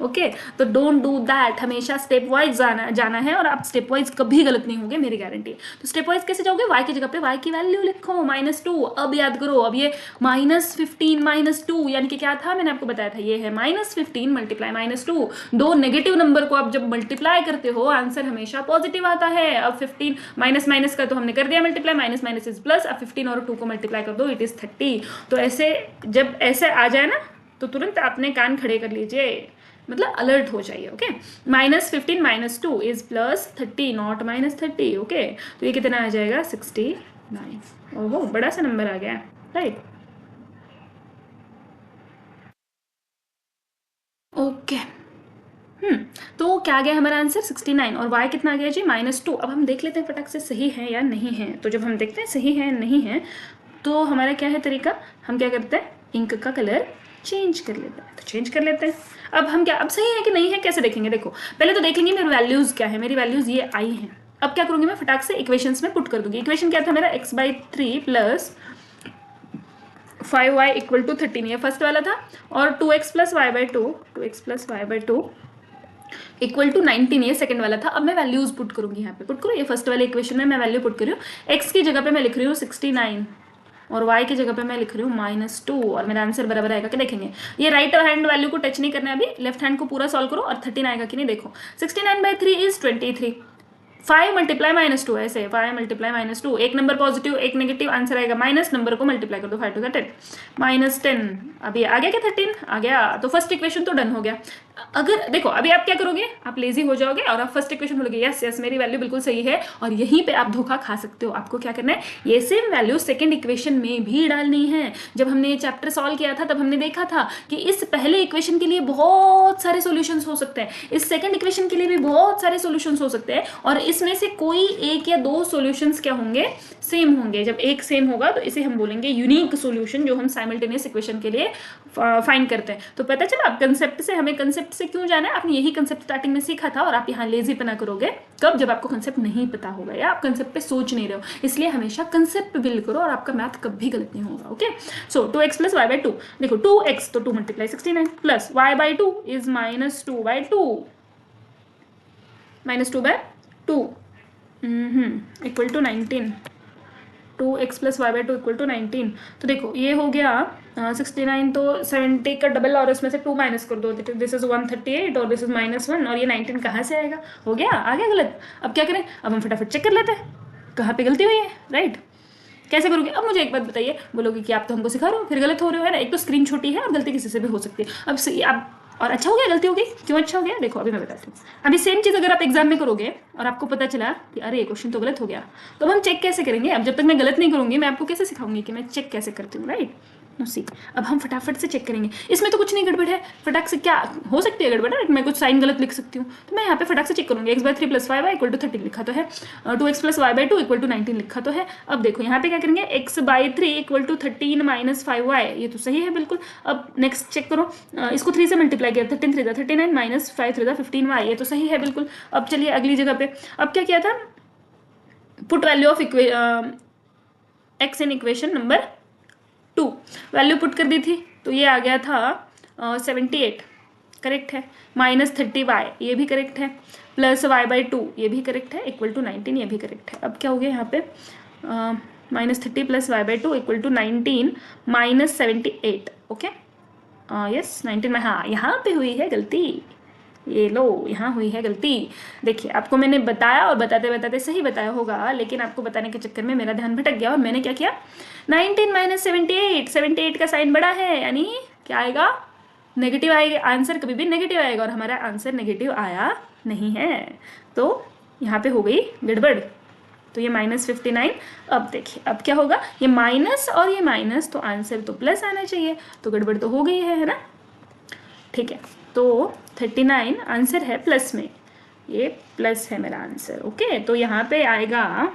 ओके, तो डोंट डू दैट, हमेशा स्टेप वाइज जाना है और आप स्टेप वाइज कभी गलत नहीं होगे, मेरी गारंटी है। तो स्टेप वाइज कैसे जाओगे, y की जगह पे y की वैल्यू लिखो -2। अब याद करो, अब ये -15 - 2 यानी कि क्या था, मैंने आपको बताया था, ये है -15 × -2। दो नेगेटिव नंबर को आप जब मल्टीप्लाई करते हो आंसर हमेशा पॉजिटिव आता है। अब 15 माइनस का तो हमने कर दिया मल्टीप्लाई, माइनस इज प्लस। अब 15 और 2 को मल्टीप्लाई कर दो, इट इज 30। तो ऐसे जब ऐसे आ जाए ना तो तुरंत अपने कान खड़े कर लीजिए, मतलब अलर्ट हो जाइए। Okay, -15 - 2 is +30 not -30। ओके, तो ये कितना आ जाएगा, 69। ओहो, बड़ा सा नंबर आ गया, राइट। ओके, तो क्या आ गया हमारा आंसर 69 और y कितना आ गया जी, -2। अब हम देख लेते हैं फटाक से सही है या नहीं है। तो जब हम देखते हैं सही है नहीं है तो हमारा क्या है तरीका, हम क्या करते हैं, इंक का कलर चेंज कर लेते हैं। तो चेंज कर लेते हैं। अब हम क्या, अब सही है कि नहीं है कैसे देखेंगे, देखो पहले तो देख लेंगे मेरी वैल्यूज क्या है। मेरी वैल्यूज ये आई हैं। अब क्या करूंगी मैं, फटाक से इक्वेशंस में पुट कर दूंगी। इक्वेशन क्या था मेरा, x/3 + 5y = 13, ये फर्स्ट वाला था, और 2x + y/2 = 19, ये सेकंड वाला था। अब मैं वैल्यूज पुट करूंगी, यहाँ पे पुट करो, ये फर्स्ट वाले इक्वेशन में मैं वैल्यू पुट कर रही हूँ। x की जगह पे मैं लिख रही हूँ 69 और y की जगह पे मैं लिख रही हूँ -2 और मेरा आंसर बराबर आएगा कि देखेंगे। ये राइट हैंड वैल्यू को टच नहीं करना है अभी, लेफ्ट हैंड को पूरा सॉल्व करो और 13 आएगा कि नहीं देखो। 69/3 इज 23। 5 × -2 ऐसे, 5 × -2, एक नंबर पॉजिटिव एक नेगेटिव, आंसर आएगा माइनस, नंबर को मल्टीप्लाई कर दो 5 × 10 -10। अभी आ गया क्या, 13 आ गया। तो फर्स्ट इक्वेशन तो डन हो गया। अगर देखो अभी आप क्या करोगे, आप लेजी हो जाओगे और आप फर्स्ट इक्वेशन बोलोगे यस यस मेरी वैल्यू बिल्कुल सही है, और यहीं पे आप धोखा खा सकते हो। आपको क्या करना है, ये सेम वैल्यू सेकंड इक्वेशन में भी डालनी है। जब हमने ये चैप्टर सॉल्व किया था तब हमने देखा था कि इस पहले इक्वेशन के लिए बहुत सारे सॉल्यूशंस हो सकते हैं, इस सेकंड इक्वेशन के लिए भी बहुत सारे सॉल्यूशंस हो सकते हैं, और इसमें से कोई एक या दो सॉल्यूशंस क्या होंगे, सेम होंगे। जब एक सेम होगा तो इसे हम बोलेंगे यूनिक सॉल्यूशन, जो हम साइमल्टेनियस इक्वेशन के लिए फाइंड करते हैं। तो पता चला आप कंसेप्ट से, हमें कंसेप्ट से क्यों जाना है, आपने यही कंसेप्ट स्टार्टिंग में सीखा था, और आप यहाँ लेजीपना करोगे कब, जब आपको कंसेप्ट नहीं पता होगा या आप कंसेप्ट पे सोच नहीं रहे हो। इसलिए हमेशा कंसेप्ट पे बिल्ड करो और आपका मैथ कभी गलत नहीं होगा। ओके, सो 2x + y/2, देखो 2x तो 2 × 69 plus y/2 is -2/2 -2/2 equal to 19। 2x + y/2 = 19। तो देखो ये हो गया 69, तो 70 का डबल और इसमें से 2 माइनस कर दो, दिस इज 138 और दिस इज -1, और ये 19 कहाँ से आएगा, हो गया, आ गया गलत। अब क्या करें, अब हम फटाफट चेक कर लेते हैं कहाँ पे गलती हुई है, राइट। कैसे करोगे, अब मुझे एक बात बताइए, बोलोगे कि आप तो हमको सिखा रहे हो फिर गलत हो रहे हो, है ना। एक तो स्क्रीन छोटी है और गलती किसी से भी हो सकती है। अब और अच्छा हो गया, गलती हो गई, क्यों अच्छा हो गया, देखो अभी मैं बताती हूँ। अभी सेम चीज़ अगर आप एग्जाम में करोगे और आपको पता चला कि अरे ये क्वेश्चन तो गलत हो गया, तो हम चेक कैसे करेंगे। अब जब तक मैं गलत नहीं करूंगी मैं आपको कैसे सिखाऊंगी कि मैं चेक कैसे करती हूँ, राइट। सी, अब हम फटाफट से चेक करेंगे, इसमें तो कुछ नहीं गड़बड़ है, फटाक से क्या हो सकती है गड़बड़, मैं कुछ साइन गलत लिख सकती हूँ, तो मैं यहाँ पे फटाक से चेक करूँगी। x/3 + 5y = 13 लिखा तो है, 2x + y/2 = 19 लिखा तो है। अब देखो यहाँ पे क्या करेंगे, x/3 = 13 - 5y, ये तो सही है बिल्कुल। अब नेक्स्ट चेक करो, इसको 3 से मल्टीप्लाई किया, 13 × 3 = 39 - 5 × 3 = 15y, ये तो सही है बिल्कुल। अब चलिए अगली जगह पे, अब क्या किया था, put value of x in equation number 2, value put कर दी थी, तो ये आ गया था 78 करेक्ट है। -30y ये भी करेक्ट है, प्लस y/2 ये भी करेक्ट है, इक्वल टू 19 ये भी करेक्ट है। अब क्या हो गया यहाँ पे, -30 plus y/2 equal to 19 -78। Okay, yes 19 में, हाँ यहाँ पे हुई है गलती, ये लो यहाँ हुई है गलती। देखिए आपको मैंने बताया और बताते बताते सही बताया होगा, लेकिन आपको बताने के चक्कर में मेरा ध्यान भटक गया और मैंने क्या किया, 19 -78, 78 का साइन बड़ा है, यानी क्या आएगा, नेगेटिव आएगा, आंसर कभी भी नेगेटिव आएगा और हमारा आंसर नेगेटिव आया नहीं है, तो यहाँ पे हो गई गड़बड़। तो ये -59। अब देखिए अब क्या होगा, ये माइनस और ये माइनस, तो आंसर तो प्लस आना चाहिए, तो गड़बड़ तो हो गई है ना। ठीक है, तो 39 आंसर है प्लस में, ये प्लस है मेरा आंसर। ओके, तो यहाँ पे आएगा,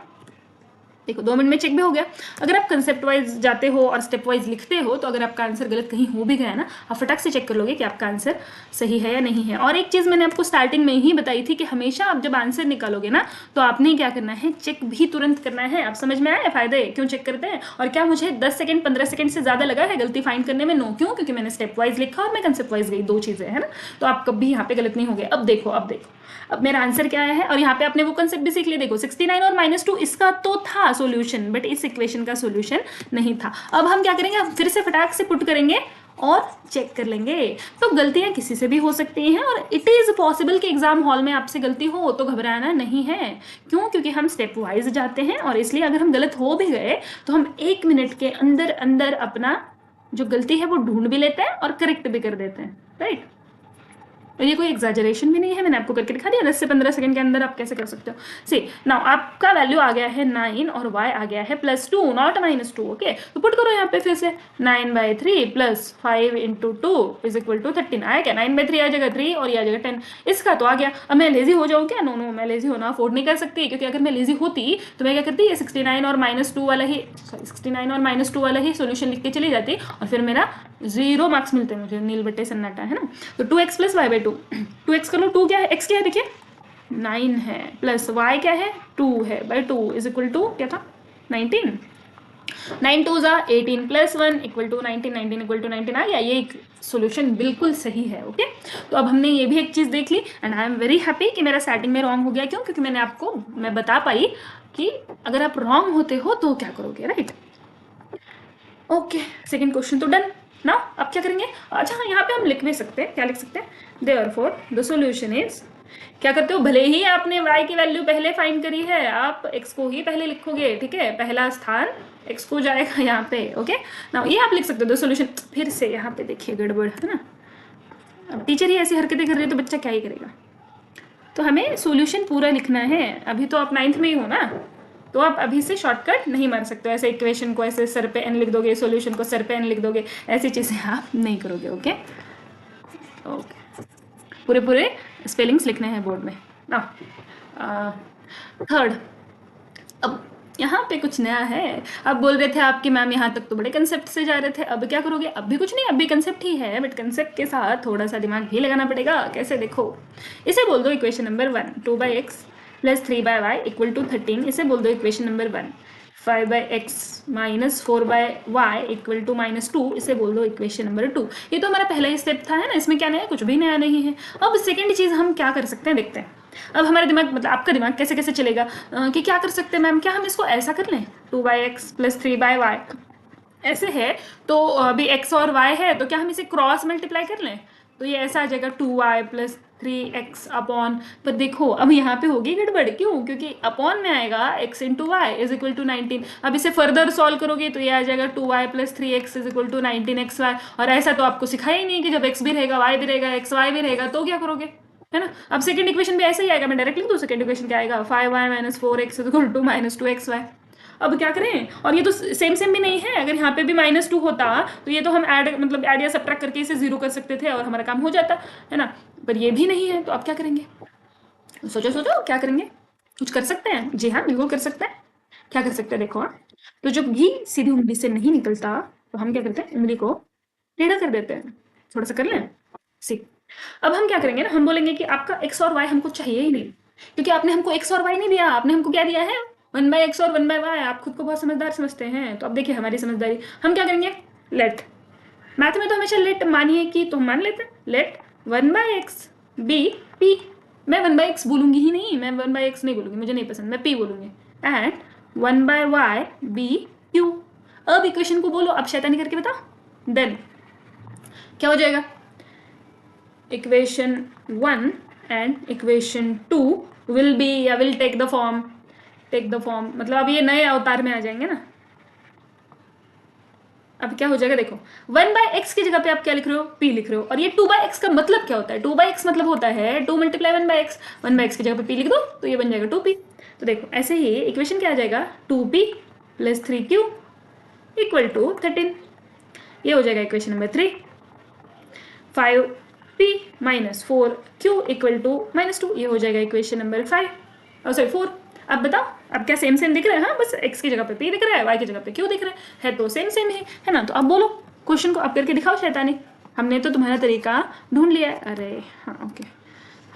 देखो 2 मिनट में चेक भी हो गया। अगर आप कंसेप्ट वाइज जाते हो और स्टेप वाइज लिखते हो तो अगर आपका आंसर गलत कहीं हो भी गया ना, आप फटाक से चेक कर लोगे कि आपका आंसर सही है या नहीं है। और एक चीज़ मैंने आपको स्टार्टिंग में ही बताई थी कि हमेशा आप जब आंसर निकालोगे ना, तो आपने क्या करना है, चेक भी तुरंत करना है। आप समझ में आया फायदे क्यों चेक करते हैं, और क्या मुझे 10 सेकंड 15 सेकंड से ज़्यादा लगा है गलती फाइंड करने में? नो, क्यों? क्योंकि मैंने स्टेप वाइज लिखा और मैं कंसेप्ट वाइज गई, 2 चीज़ें है ना, तो आप कभी यहाँ पे गलत नहीं हो गए। अब देखो अब मेरा आंसर क्या आया है, और यहाँ पे आपने वो कंसेप्ट भी सीख लिया। देखो 69 और -2 इसका तो था सॉल्यूशन, बट इस इक्वेशन का सॉल्यूशन नहीं था। अब हम क्या करेंगे, हम फिर से फटाक से पुट करेंगे और चेक कर लेंगे। तो गलतियां किसी से भी हो सकती हैं और इट इज़ पॉसिबल कि एग्जाम हॉल में आपसे गलती हो, तो घबराना नहीं है। क्यों? क्योंकि हम स्टेप वाइज जाते हैं, और इसलिए अगर हम गलत हो भी गए तो हम 1 मिनट के अंदर अंदर अपना जो गलती है वो ढूंढ भी लेते हैं और करेक्ट भी कर देते हैं, राइट। और ये कोई एग्जैजरेशन भी नहीं है, मैंने आपको करके दिखा दिया। 10 से 15 सेकंड के अंदर आप कैसे कर सकते हो। सी नाउ आपका वैल्यू आ गया है 9 और y आ गया है +2 नॉट -2। ओके, तो पुट करो यहाँ पे फिर से, 9/3 + 5 × 2 इज इक्वल टू 13। आया क्या, 9/3 आ जाएगा 3 और ये आ जाएगा 10। इसका तो आ गया। अब मैं लेजी हो जाऊँ क्या? नो, मैं लेजी होना अफोर्ड नहीं कर सकती, क्योंकि अगर मैं लेजी होती तो मैं क्या करती, ये 69 और -2 वाला ही, 69 और -2 वाला ही सोल्यूशन लिख के चली जाती, और फिर मेरा 0 मार्क्स मिलते मुझे, नील बट्टे सन्नाटा, है ना। तो 2x + y/2, 2x कर लो, 2 क्या है, x क्या है, देखिए 9 है, प्लस y क्या है 2 है, /2 इज इक्वल टू क्या था 19। 9 2 = 18 + 1 = 19, 19 = 19 आ गया। ये एक सोल्यूशन बिल्कुल सही है। ओके, तो अब हमने ये भी एक चीज़ देख ली, and I am very happy कि मेरा स्टार्टिंग में रॉन्ग हो गया। क्यों? क्योंकि मैंने आपको मैं बता पाई कि अगर आप रॉन्ग होते हो तो क्या करोगे, राइट। ओके, सेकेंड क्वेश्चन तो डन ना। अब क्या करेंगे, अच्छा यहाँ पे हम लिख भी सकते हैं, क्या लिख सकते हैं, देयरफॉर द सॉल्यूशन इज, क्या करते हो, भले ही आपने y की वैल्यू पहले फाइंड करी है, आप x को ही पहले लिखोगे, ठीक है, पहला स्थान x को जाएगा यहाँ पे। ओके, ना ये आप लिख सकते हो द सॉल्यूशन। फिर से यहाँ पे देखिए गड़बड़ है ना, अब टीचर ही ऐसी हरकतें कर रही है तो बच्चा क्या ही करेगा। तो हमें सॉल्यूशन पूरा लिखना है। अभी तो आप 9th में ही हो ना, तो आप अभी से शॉर्टकट नहीं मार सकते, ऐसे इक्वेशन को ऐसे सर पे n लिख दोगे, सॉल्यूशन को सर पे n लिख दोगे, ऐसी चीज़ें आप नहीं करोगे। ओके, पूरे स्पेलिंग्स लिखने हैं बोर्ड में ना। थर्ड, अब यहाँ पे कुछ नया है। अब बोल रहे थे आपकी मैम यहाँ तक तो बड़े कंसेप्ट से जा रहे थे, अब क्या करोगे, अब भी कुछ नहीं, अब भी कंसेप्ट ही है, बट कंसेप्ट के साथ थोड़ा सा दिमाग भी लगाना पड़ेगा। कैसे, देखो, इसे बोल दो इक्वेशन नंबर 1, 2/x + 3/y = 13। इसे बोल दो इक्वेशन नंबर 1, 5/x - 4/y = -2। इसे बोल दो इक्वेशन नंबर 2। ये तो हमारा पहला ही स्टेप था, है ना, इसमें क्या नया, कुछ भी नया नहीं है। अब सेकेंड चीज़ हम क्या कर सकते हैं, देखते हैं। अब हमारा दिमाग, मतलब आपका दिमाग कैसे कैसे चलेगा कि क्या कर सकते हैं मैम, क्या हम इसको ऐसा कर लें, 2/x + 3/y ऐसे है, तो अभी x और y है, तो क्या हम इसे क्रॉस मल्टीप्लाई कर लें, तो ये ऐसा आ जाएगा 2y + 3x अपॉन, पर देखो अब यहाँ पे होगी गड़बड़। क्यों? क्योंकि अपॉन में आएगा x × y = 19। अब इसे फर्दर सॉल्व करोगे तो ये आ जाएगा 2y + 3x = 19xy। और ऐसा तो आपको सिखाया ही नहीं कि जब x भी रहेगा, y भी रहेगा, xy भी रहेगा, तो क्या करोगे, है ना। अब सेकंड इक्वेशन भी ऐसे ही आएगा, मैं डायरेक्ट लिख दूँ, सेकंड इक्वेशन क्या आएगा, 5y - 4x = -2xy। अब क्या करें, और ये तो सेम भी नहीं है, अगर यहाँ पे भी -2 होता तो ये तो हम मतलब ऐड या सब्ट्रैक्ट करके इसे 0 कर सकते थे और हमारा काम हो जाता, है ना, पर ये भी नहीं है। तो अब क्या करेंगे, सोचो क्या करेंगे, कुछ कर सकते हैं। जी हाँ, बिल्कुल कर सकते हैं। क्या कर सकते हैं, देखो, तो जब घी सीधी उंगली से नहीं निकलता तो हम क्या करते हैं, उंगली को टेढ़ा कर देते हैं, थोड़ा सा कर लें, सीख। अब हम क्या करेंगे ना, हम बोलेंगे कि आपका x और y हमको चाहिए ही नहीं, क्योंकि आपने हमको x और y नहीं दिया, आपने हमको क्या दिया है, 1/x और 1/y। आप खुद को बहुत समझदार समझते हैं, तो अब देखिए हमारी समझदारी, हम क्या करेंगे, लेट, मैथ में तो हमेशा लेट मानिए कि, तो हम मान लेते हैं लेट 1/x b p, मैं 1/x बोलूंगी ही नहीं, मैं 1/x नहीं बोलूंगी, मुझे नहीं पसंद, मैं p बोलूंगी। And 1/y b q। अब इक्वेशन को बोलो, अब शैतानी करके बताओ। देन क्या हो जाएगा, equation 1 and equation 2 will be या विल टेक द फॉर्म, मतलब अब ये नए अवतार में आ जाएंगे ना। अब क्या हो जाएगा देखो, 1/x की जगह पे आप क्या लिख रहे हो, p लिख रहे हो, और ये 2/x का मतलब क्या होता है, 2/x मतलब होता है 2 × 1/x, 1/x की जगह पे p लिख दो तो ये बन जाएगा 2p। तो देखो ऐसे ही इक्वेशन क्या आ जाएगा, 2p + 3q = 13। ये हो जाएगा इक्वेशन नंबर 3। 5p - 4q = -2, ये हो जाएगा इक्वेशन नंबर 5, सॉरी 4। अब बताओ, अब क्या सेम सेम दिख रहा है, हाँ बस x की जगह पे p दिख रहा है, y की जगह पे q दिख रहा है तो सेम सेम है ना। तो अब बोलो क्वेश्चन को अब करके दिखाओ शैतानी। हमने तो तुम्हारा तरीका ढूंढ लिया है, अरे हाँ ओके,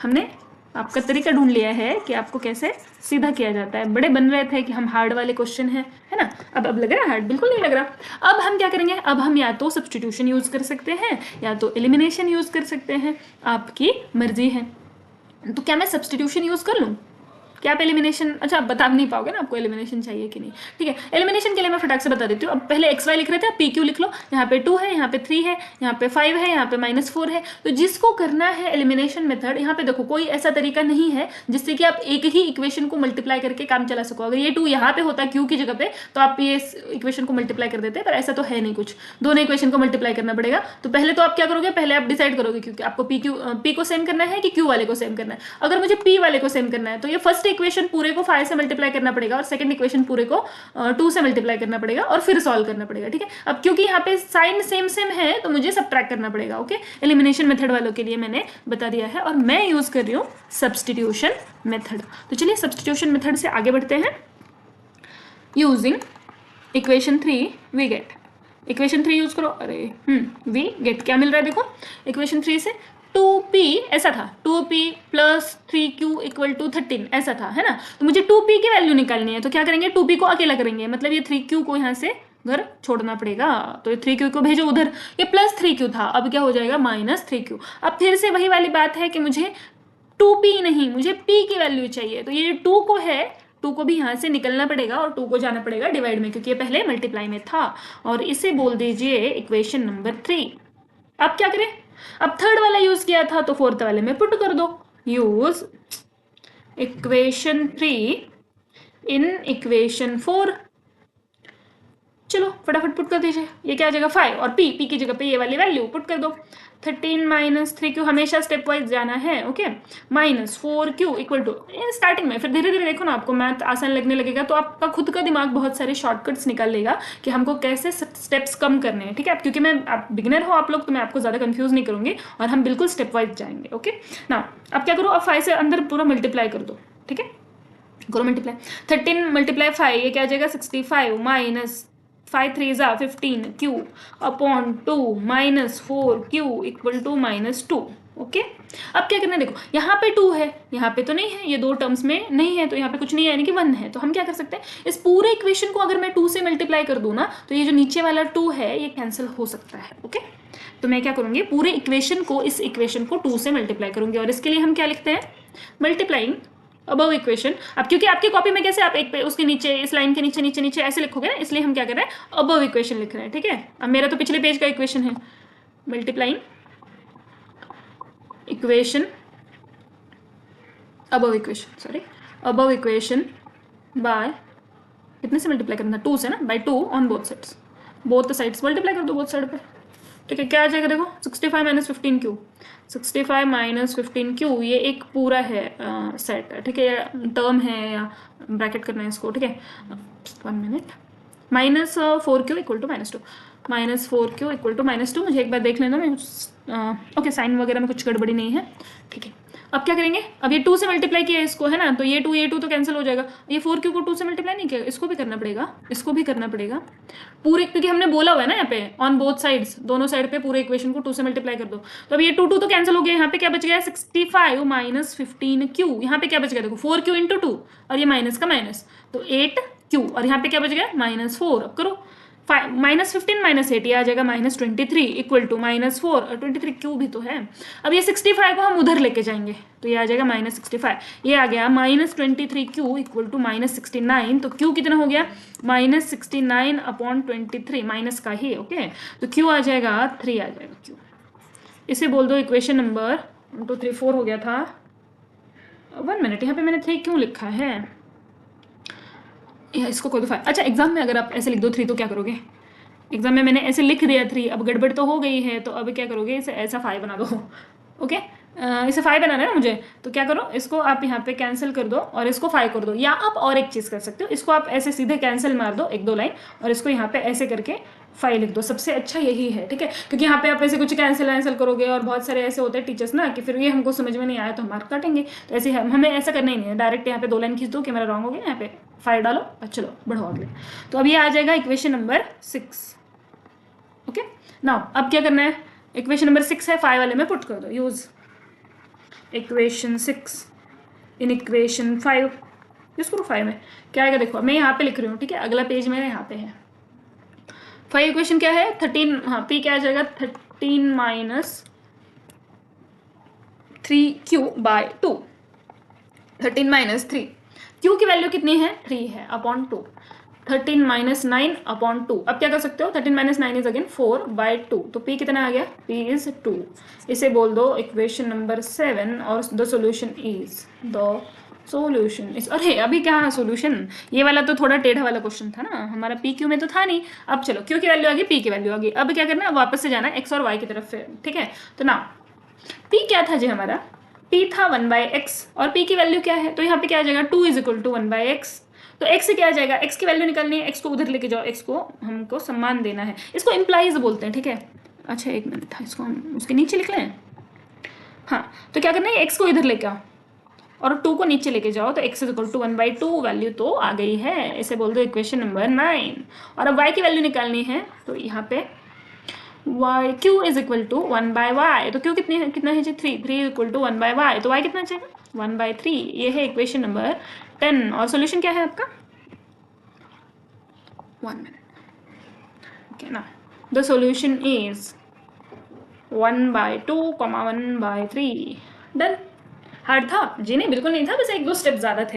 हमने आपका तरीका ढूंढ लिया है कि आपको कैसे सीधा किया जाता है। बड़े बन रहे थे कि हम हार्ड वाले क्वेश्चन है ना, अब लग रहा है हार्ड, बिल्कुल नहीं लग रहा। अब हम क्या करेंगे, अब हम या तो सब्स्टिट्यूशन यूज कर सकते हैं या तो एलिमिनेशन यूज कर सकते हैं, आपकी मर्जी है। तो क्या मैं सब्स्टिट्यूशन यूज कर लूँ, क्या आप एलिमिनेशन, अच्छा आप बता नहीं पाओगे ना आपको एलिमिनेशन चाहिए कि नहीं, ठीक है। एलिमिनेशन के लिए मैं फटाक से बता देती हूँ। अब पहले एक्स वाई लिख रहे थे, पी क्यू लिख लो, यहाँ पे 2 है, यहाँ पे 3 है, यहाँ पे 5 है, यहाँ पे -4 है। तो जिसको करना है एलिमिनेशन मेथड, यहाँ पे देखो कोई ऐसा तरीका नहीं है जिससे कि आप एक ही इक्वेशन को मल्टीप्लाई करके काम चला सको। अगर ये 2 यहाँ पे होता क्यू की जगह पे तो आप ये इक्वेशन को मल्टीप्लाई कर देते, पर ऐसा तो है नहीं कुछ, दोनों इक्वेशन को मल्टीप्लाई करना पड़ेगा। तो पहले तो आप क्या करोगे, पहले आप डिसाइड करोगे क्योंकि आपको पी को सेम करना है कि क्यू वाले को सेम करना है। अगर मुझे पी वाले को सेम करना है तो ये फर्स्ट इक्वेशन पूरे को 5 से मल्टीप्लाई करना पड़ेगा और सेकंड इक्वेशन पूरे को 2 से मल्टीप्लाई करना पड़ेगा और फिर सॉल्व करना पड़ेगा, ठीक है। अब क्योंकि यहाँ पे साइन सेम सेम है तो मुझे सब्ट्रैक्ट करना पड़ेगा, ओके। एलिमिनेशन मेथड वालों के लिए मैंने बता दिया है और मैं यूज कर रही हूँ सब्स्टिट्यूशन मेथड। तो चलिए सब्स्टिट्यूशन मेथड से आगे बढ़ते हैं। Using equation 3 we get, equation 3 use करो, अरे वी गेट क्या मिल रहा है देखो, इक्वेशन 3 से 2p ऐसा था, 2p + 3q = 13 ऐसा था, है ना। तो मुझे 2p की वैल्यू निकालनी है तो क्या करेंगे, 2p को अकेला करेंगे, मतलब ये 3q को यहाँ से घर छोड़ना पड़ेगा, तो ये 3q को भेजो उधर, ये +3q था, अब क्या हो जाएगा -3q। अब फिर से वही वाली बात है कि मुझे 2p नहीं, मुझे p की वैल्यू चाहिए, तो ये 2 को है, 2 को भी यहाँ से निकलना पड़ेगा और 2 को जाना पड़ेगा डिवाइड में, क्योंकि ये पहले मल्टीप्लाई में था, और इसे बोल दीजिए इक्वेशन नंबर 3। अब क्या करें, अब थर्ड वाला यूज किया था तो फोर्थ वाले में पुट कर दो, यूज इक्वेशन 3 इन इक्वेशन 4। चलो फटाफट पुट कर दीजिए, ये क्या आ जाएगा 5 और p की जगह पे ये वाली वैल्यू पुट कर दो। 13 - 3q हमेशा स्टेप वाइज जाना है, ओके। -4q = स्टार्टिंग में, फिर धीरे धीरे देखो ना आपको मैथ आसान लगने लगेगा तो आपका खुद का दिमाग बहुत सारे शॉर्टकट्स निकाल लेगा कि हमको कैसे स्टेप्स कम करने हैं, ठीक है। क्योंकि मैं आप बिगिनर हो आप लोग तो मैं आपको ज़्यादा कंफ्यूज नहीं करूंगी और हम बिल्कुल स्टेप वाइज जाएंगे, ओके ना। अब क्या करो, अब 5 से अंदर पूरा मल्टीप्लाई कर दो, ठीक है, करो मल्टीप्लाई। 13 × 5 ये क्या आ जाएगा 65 - 5 3 = 15q / 2 - 4q = -2, ओके। अब क्या करना है देखो, यहाँ पे 2 है, यहाँ पे तो नहीं है, ये दो टर्म्स में नहीं है तो यहाँ पे कुछ नहीं है यानी कि 1 है। तो हम क्या कर सकते हैं, इस पूरे इक्वेशन को अगर मैं 2 से मल्टीप्लाई कर दूँ ना तो ये जो नीचे वाला 2 है ये कैंसिल हो सकता है, ओके। तो मैं क्या करूँगी, पूरे इक्वेशन को इस इक्वेशन को 2 से मल्टीप्लाई करूँगी और इसके लिए हम क्या लिखते हैं, मल्टीप्लाइंग अबव इक्वेशन। अब क्योंकि आपकी कॉपी में कैसे आप एक पे उसके नीचे इस लाइन के नीचे नीचे नीचे ऐसे लिखोगे ना, इसलिए हम क्या कर रहे हैं, अबव इक्वेशन लिख रहे हैं, ठीक है। अब मेरा तो पिछले पेज का इक्वेशन है, multiplying equation above equation, sorry above equation by कितने से मल्टीप्लाई करना था, 2 से ना, by 2 on both sides multiply कर दो बोथ साइड पे, ठीक है। क्या आ जाएगा देखो 65 - 15q, 65 - 15q ये एक पूरा है सेट, ठीक है, टर्म है या ब्रैकेट करना है इसको, ठीक है। 1 मिनट, -4q = -2, -4q = -2, मुझे एक बार देख लेना मैं, ओके साइन वगैरह में कुछ गड़बड़ी नहीं है, ठीक है। अब क्या करेंगे, अब ये 2 से मल्टीप्लाई किया इसको, है ना, तो ये 2 तो कैंसिल हो जाएगा, ये 4q को 2 से मल्टीप्लाई नहीं किया, इसको भी करना पड़ेगा, इसको भी करना पड़ेगा पूरे, क्योंकि हमने बोला हुआ है ना यहाँ पे ऑन बोथ साइड्स, दोनों साइड पे पूरे इक्वेशन को 2 से मल्टीप्लाई कर दो। तो अब ये 2 तो कैंसिल हो गया, यहाँ पे क्या बच गया 65 - 15q, यहाँ पे क्या बच गया देखो 4q × 2 और ये माइनस का माइनस तो 8q और यहाँ पे क्या बच गया -4। अब करो -15 -8 ये आ जाएगा -23 इक्वल टू -4 23 क्यू भी तो है। अब ये 65 को हम उधर लेके जाएंगे तो ये आ जाएगा -65, ये आ गया -23 क्यू इक्वल टू -69, तो क्यू कितना हो गया -69/23 माइनस का ही, ओके। तो क्यू आ जाएगा 3 आ जाएगा क्यू। इसे बोल दो इक्वेशन नंबर 1 2 3 4 हो गया था। 1 मिनट, यहाँ पे मैंने 3 क्यों लिखा है, इसको कोई तो 5। अच्छा एग्जाम में अगर आप ऐसे लिख दो 3 तो क्या करोगे, एग्जाम में मैंने ऐसे लिख दिया 3, अब गड़बड़ तो हो गई है तो अब क्या करोगे, इसे ऐसा 5 बना दो, ओके। इसे 5 बनाना है ना मुझे, तो क्या करो, इसको आप यहाँ पे कैंसिल कर दो और इसको 5 कर दो, या आप और एक चीज़ कर सकते हो, इसको आप ऐसे सीधे कैंसिल मार दो 1 2 लाइन और इसको यहाँ पे ऐसे करके 5 लिख दो, सबसे अच्छा यही है, ठीक है। क्योंकि यहाँ पे आप ऐसे कुछ कैंसिल करोगे और बहुत सारे ऐसे होते हैं टीचर्स ना कि फिर ये हमको समझ में नहीं आया तो मार्क काटेंगे, तो ऐसे हमें ऐसा करना ही नहीं है, डायरेक्ट यहाँ पे 2 लाइन खींच दो कि मेरा रॉन्ग हो गया, यहाँ पे 5 डालो, चलो बढ़ो अगले। तो अब ये आ जाएगा इक्वेशन नंबर 6, ओके। नाउ अब क्या करना है, इक्वेशन नंबर 6 है, 5 वाले में पुट कर दो, use equation 6 in equation 5, use करो 5 में, क्या आएगा देखो, मैं यहाँ पे लिख रही हूँ, ठीक है, अगला पेज मेरा यहाँ पे है। 5 इक्वेशन क्या है 13, हाँ पी क्या आ जाएगा 13 -3q/2, 13 - 3, क्यू की वैल्यू कितनी है 3 है अपॉन 2, 13 - 9/2, अब क्या कर सकते हो 13 - 9 इज अगेन 4/2, तो p कितना आ गया, p इज 2, इसे बोल दो इक्वेशन नंबर 7 और द सॉल्यूशन इज अरे अभी क्या सॉल्यूशन, ये वाला तो थोड़ा टेढ़ा वाला क्वेश्चन था ना, हमारा पी क्यू में तो था नहीं। अब चलो क्यू की वैल्यू आ गई, पी की वैल्यू आ गई, अब क्या करना है, वापस से जाना एक्स और वाई की तरफ, ठीक है। तो ना पी क्या था जी हमारा, p था 1/x और p की वैल्यू क्या है, तो यहाँ पे क्या आ जाएगा 2 = 1/x, तो x से क्या आ जाएगा, x की वैल्यू निकालनी है, x को उधर लेके जाओ, x को हमको सम्मान देना है, इसको इम्प्लाइज बोलते हैं, ठीक है। अच्छा एक मिनट था, इसको हम उसके नीचे लिख लें, हाँ तो क्या करना है x को इधर लेके आओ और 2 को नीचे लेके जाओ, तो x = 1/2 वैल्यू तो आ गई है, इसे बोल दो इक्वेशन नंबर 9। और अब y की वैल्यू निकालनी है, तो यहाँ पे y q = 1/y, तो q कितना है जी 3 = 1/y, तो y कितना चाहिए 1/3, ये है इक्वेशन नंबर 10। और सॉल्यूशन क्या है आपका 1 मिनट, ओके ना, the solution is 1/2, 1/3, done. Hard था जी, नहीं बिल्कुल नहीं था, बस 1 2 स्टेप ज़्यादा थे।